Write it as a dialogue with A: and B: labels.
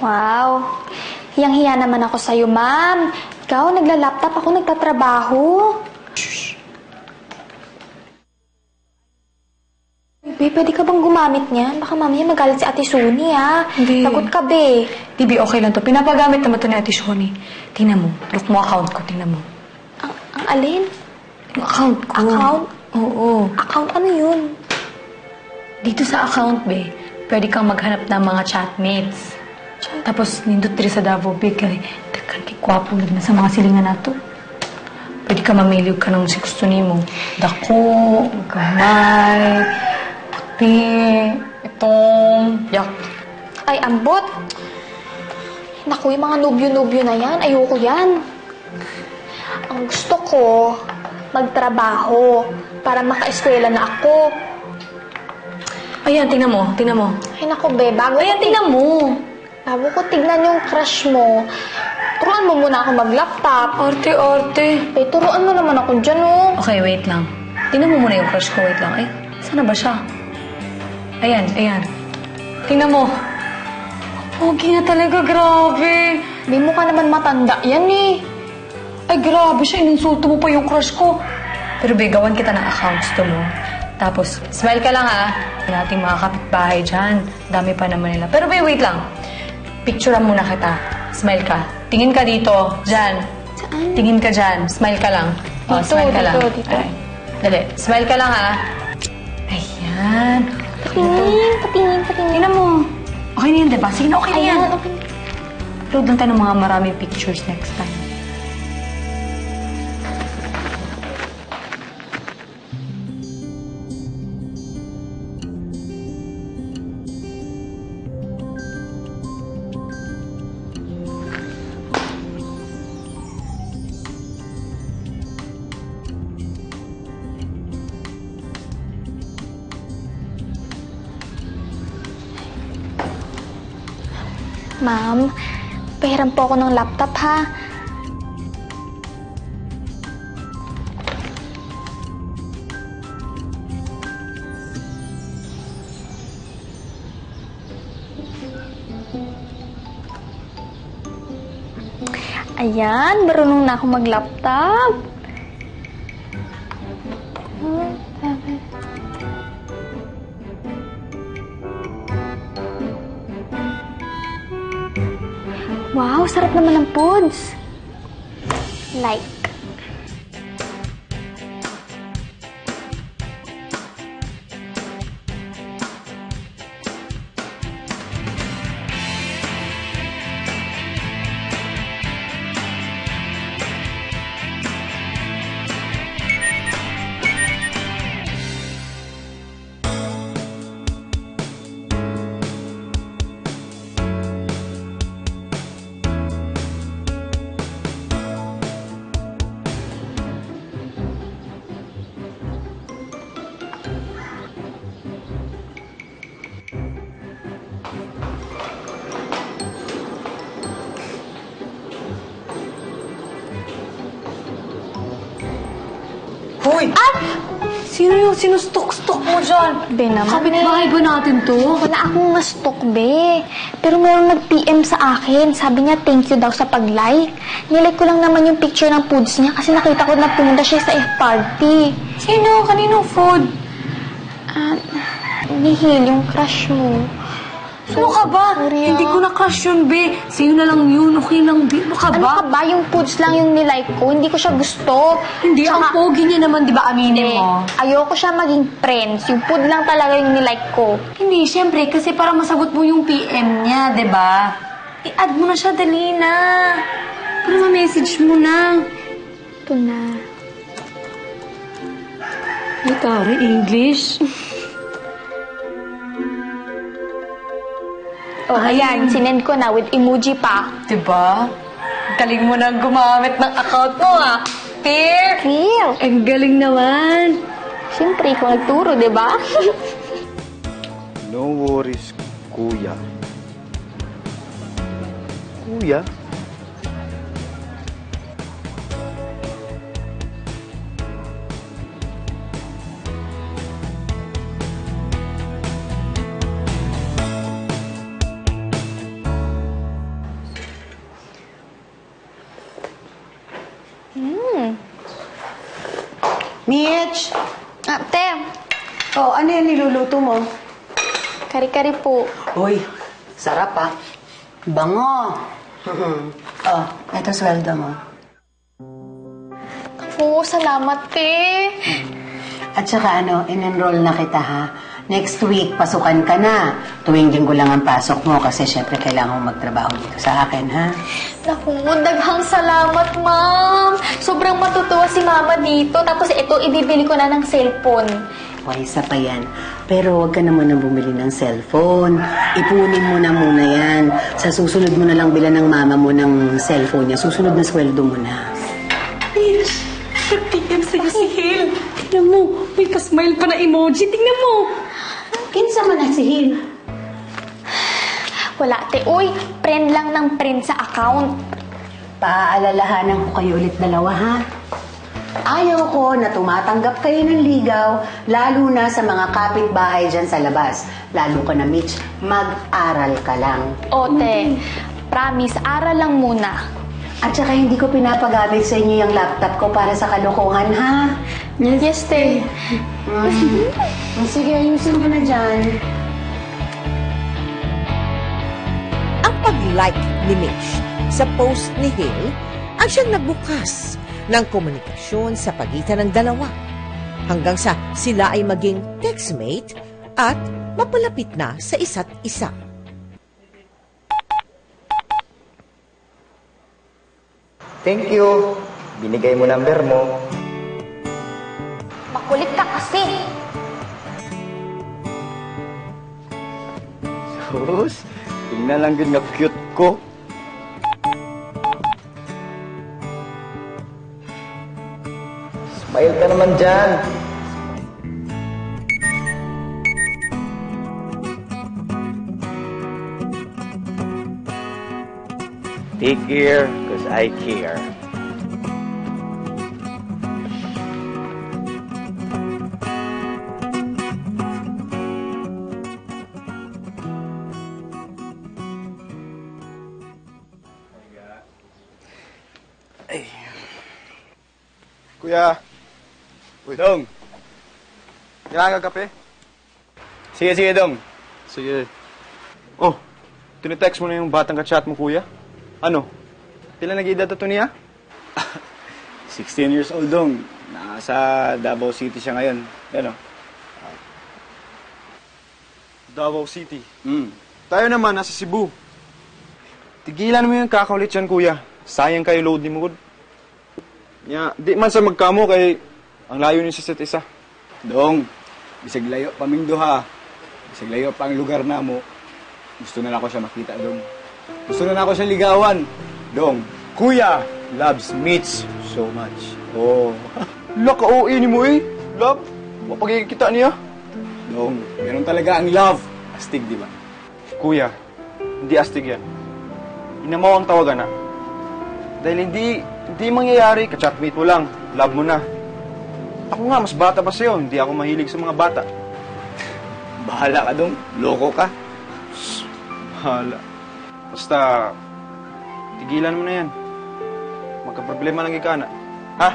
A: Wow. Hiyang-hiya naman ako sa'yo, ma'am. Ikaw, nagla-laptop, ako nagtatrabaho. Be, pwede ka bang gumamit niyan? Baka mamaya magalit si Ate Suni, ha?
B: Hindi.
A: Lagot ka, be.
B: Bibi, okay lang to. Pinapagamit naman to ni Ate Shoni. Tingnan mo. Look mo account ko. Tingnan mo.
A: Ang alin?
B: Yung account ko.
A: Account?
B: Oo.
A: Account? Ano yun?
B: Dito sa account, be, pwede kang maghanap ng mga chatmates. Tapos, nindot diri sa Davao, be, kay kakikwapo na sa mga silingan nato. Pwede ka mamili ka ng gusto nimo. Dako, gamay, puti, itong, yak.
A: Ay, ambot. Naku, yung mga nubyo-nubyo na yan. Ayoko yan. Ang gusto ko, magtrabaho para maka-eskwela na ako.
B: Ayan, tingnan mo, tingnan mo.
A: Ay, naku, be,
B: Ayan, tingnan mo.
A: Bago ko tignan yung crush mo, turuan mo muna ako mag-laptop.
B: Arte-arte.
A: Eh, turuan mo naman ako dyan, oh.
B: Okay, wait lang. Tingnan mo muna yung crush ko. Wait lang. Ay, sana ba siya? Ayan, ayan. Tingnan mo. Pogi na talaga, grabe.
A: Di mo ka naman matanda yan, eh.
B: Ay, grabe siya. Ininsulto mo pa yung crush ko. Pero gawan kita ng accounts to mo. Tapos, smile ka lang, ha? Ang ating mga kapitbahay dyan. Dami pa naman nila. Pero wait lang. Picturean muna kita. Smile ka. Tingin ka dito. Dyan.
A: Saan?
B: Tingin ka dyan. Smile ka lang.
A: Dito,
B: smile ka lang.
A: dito.
B: Ay. Dali. Smile ka lang, ha? Ayan.
A: Patingin.
B: Tingnan mo. Okay na yan, diba? Sige na, okay na yan.
A: Ayan, okay.
B: Upload lang tayo ng mga maraming pictures next time.
A: Ma'am, pahiram po ako ng laptop, ha? Ayan, marunong na ako mag-laptop. Wow, sarap naman ng pods. Like.
B: Hoy!
A: Ah!
B: Sino yung sinustok-stok mo dyan?
A: Be naman,
B: Kapit-bahay ba natin to?
A: wala akong ma-stalk, be. Pero meron nag-PM sa akin. Sabi niya, thank you daw sa pag-like. Nilike ko lang naman yung picture ng foods niya kasi nakita ko na pumunta siya sa F-party.
B: Sino? Kaninong food?
A: Nihil, yung crush mo.
B: Ano ka ba?
A: Sorry,
B: Hindi ko na-crush yun, be. Sa'yo na lang yun. Okay lang, be. Ano ka
A: Ano
B: ba?
A: ka ba? Yung foods lang yung nilike ko. Hindi ko siya gusto.
B: Hindi, ang pogi niya naman, di ba, aminin mo?
A: Ayoko siya maging friends. Yung food lang talaga yung nilike ko.
B: Hindi, syempre, kasi para masagot mo yung PM niya, di ba? I-add mo na siya, dali na. Para ma-message mo na.
A: Ito na.
B: Ay, tari, English.
A: Oh, ayan. Sinend ko na with emoji pa.
B: Diba? Galing mo nang gumamit ng account mo, ah. Fair!
A: Real.
B: Ang galing naman.
A: Siyempre, ikaw nagturo, di ba?
C: No worries, kuya. Kuya?
D: Mitch!
A: Ate,
D: Oh, ano yan niluluto mo?
A: kari-kari po.
D: Uy, sarap ah. Bango! Oh, eto sweldo mo.
A: Naku, salamat, te.
D: At saka in-enroll na kita ha. Next week, pasukan ka na. Tuwing linggo lang ang pasok mo kasi syempre kailangan mo magtrabaho dito sa akin, ha?
A: Naku, daghang salamat, ma'am. Sobrang matutuwa si mama dito. Tapos ito, ibibili ko na ng cellphone.
D: Okay, isa pa yan. Pero huwag ka na munang bumili ng cellphone. Ipunin mo na muna yan. Sa susunod mo na lang bilan ng mama mo ng cellphone niya. Susunod na sweldo mo na.
B: Mitch, nag-PM sa'yo si Hale. Tingnan mo, may pa-smile pa na emoji. Tingnan mo.
D: Kinsa man na si Hil.
A: Wala, te. Uy, friend lang ng friend sa account.
D: Paaalalahanan ko kayo ulit dalawa, ha? Ayaw ko na tumatanggap kayo ng ligaw, lalo na sa mga kapitbahay dyan sa labas. Lalo ka na, Mitch, mag-aral ka lang.
A: O, te. Promise, aral lang muna.
D: At saka hindi ko pinapagamit sa inyo yung laptop ko para sa kalokohan, ha?
A: Yes, te.
D: Sige, ayusin ko na dyan.
E: Ang pag-like ni Mitch sa post ni Hale ang siyang nagbukas ng komunikasyon sa pagitan ng dalawa hanggang sa sila ay maging textmate at mapalapit na sa isa't isa.
C: Thank you. Binigay mo number mo.
A: Makulit ka kasi.
C: Sus, tingnan lang yun nga cute ko. Smile ka naman dyan. Take care, because I care.
F: Kuya. Uy, Dong. Kailangan kape?
C: Sige, sige, Dong.
F: Sige. Oh, tinitext mo na yung batang ka-chat mo, kuya? Ano? Pila nag-edad ito niya?
C: 16 years old, Dong. Nasa Davao City siya ngayon. Yan o.
F: Davao City.
C: Mm.
F: Tayo naman, nasa Cebu. Tigilan mo yung kakaulit yan, kuya. Sayang kayo load ni Mugod. Ya, di man sa magkamo kay ang layo niyo sa isa't isa.
C: Dong, bisag layo pa ming duha. Bisag layo pa ang lugar na mo. Gusto na ako siya makita, Dong. Gusto na ako siya ligawan. Dong, kuya loves Mitch so much. Oh.
F: Laka-OA ni mo eh. Love, mapagkikita niya.
C: Dong, meron talaga ang love. Astig, di ba?
F: Kuya, hindi astig yan. Inamaw ang tawagan na. Dahil hindi mangyayari, ka-chatmate mo lang, love mo na. Ako nga, mas bata pa sa'yo, hindi ako mahilig sa mga bata.
C: Bahala ka, Dong. Loko ka.
F: Bahala. Basta, tigilan mo na yan. Magka-problema lang ika na. Ha?